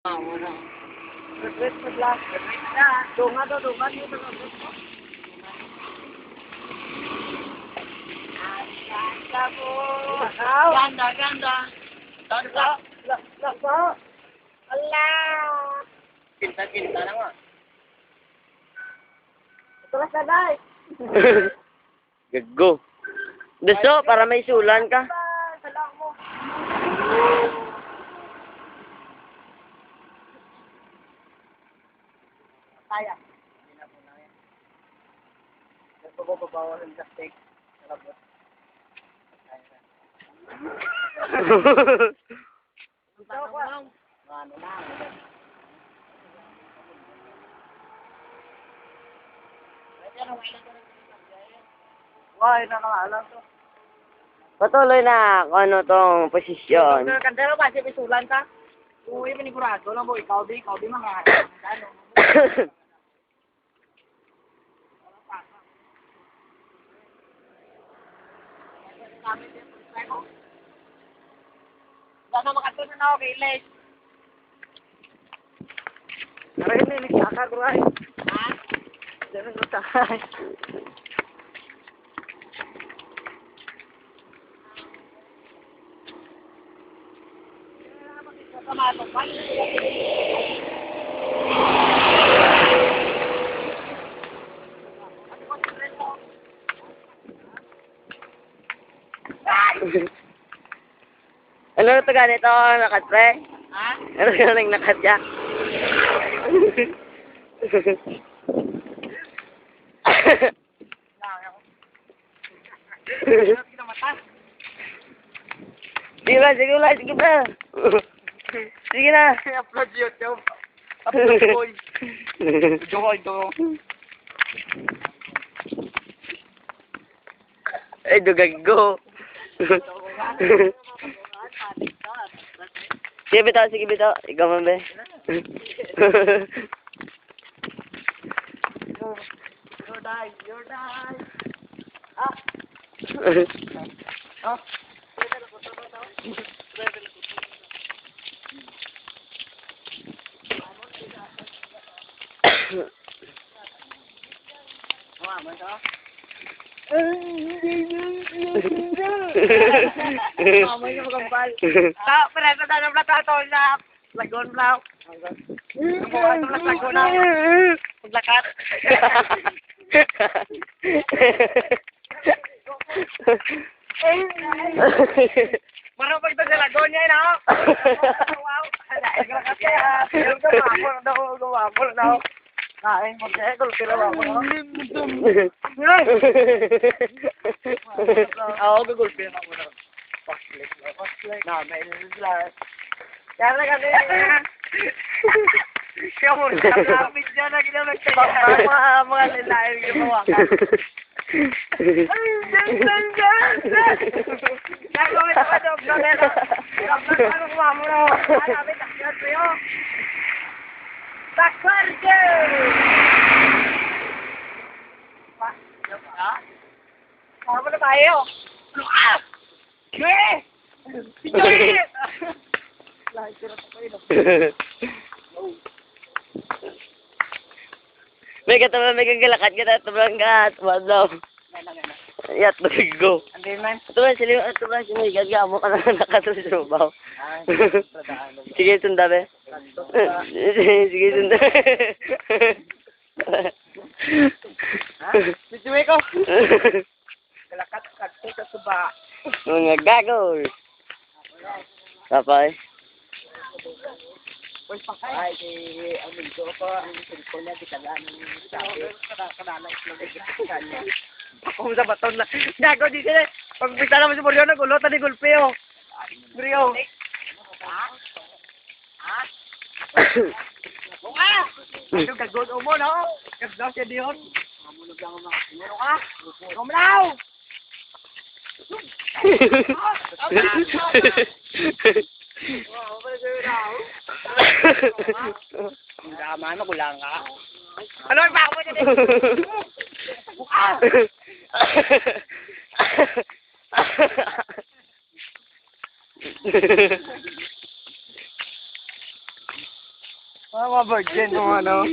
Wala. Regret mo lang. Regret na. Dungan to, dungan mo. Ganda mo. Ganda, ganda. Ganda. Ganda. Ala. Kinta-kinta na nga. Ito lang sanay. Gago. Gusto, para may sulan ka. Salang mo. Kaya. Hindi na po na yan. Gusto ko babawal ng plastic. Sarabot. Kaya na. Gusto ko. Ano na. Why, nakakaalam to. Patuloy na kung ano tong posisyon. Kandero ba, siya pisulan ka? Uy, panigurado lang mo, ikaw di mga ano. Sana makatunan ako kay Les. Narahin na, nagsaka ko ay. Ha? Diyan ang nagsaka. Kamato pa. Ano ito ganito? Nakat, pre? Ha? Ano ganang nakat ya? Sige ba, sige ba, sige ba? Sige na. Upload YouTube. Upload boy. Video ko ito. Ay, dugago. Sige bitaw, sige bitaw. Ikaw man be. You're die, you're die. Ah. Ah. Mamay ka magampal. Ta, pare pa daw na plato na lagon blaw. Kumuha ito na lagon na. Paglakat. Maro pa ito sa lagon niya na. Wow. Paglakat kaya. Gumapol daw. Kain mo siya, kung sila ba mo? Ako, gagulpin ako na. Paslik. Na, may ilislas. Kaya na kasi. Kaya mo, kapit dyan na ginamit siya. Mga lilayan ginawa ka. Nagawin pa ito, vlogero. Vlogero, ano kumamo na ako? Hanapin, takyan ko yun. Takwarge! Ha? Ano na tayo? Lukas! Kwe! Pitoy! Lahit sila pa kayo. May katabi, may kagalakat ka na. Tablang ka. Tablang. Yat, mag-go. Andin man? Ito ba, sinigad ka mo ka na nakasusubaw. Sige, sunda be. Sige, sunda. Ha? Situwe ko. Kalakat sa suba. Mga gago. Tapos. Pwes pa kayo. Ay, amigo ko. Ang cellphone niya, di kala ng sabi. Kanala niya. Kung sa baton na. Gago, di sila. Pag pita naman si Mario, nagulot ni Gulpe, oh. Mario. Ha? Ha? Buka! Ito gagod mo, no? Gagdaw siya diyon. Mamunog lang ang mga. Sino ka? Kumlaw! Ano kulang ka? Ano ba ako dyan? Buka! Mga virgin, o ano.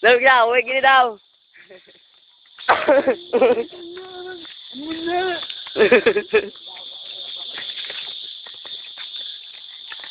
Lalo ka, uwi gini daw. Muna.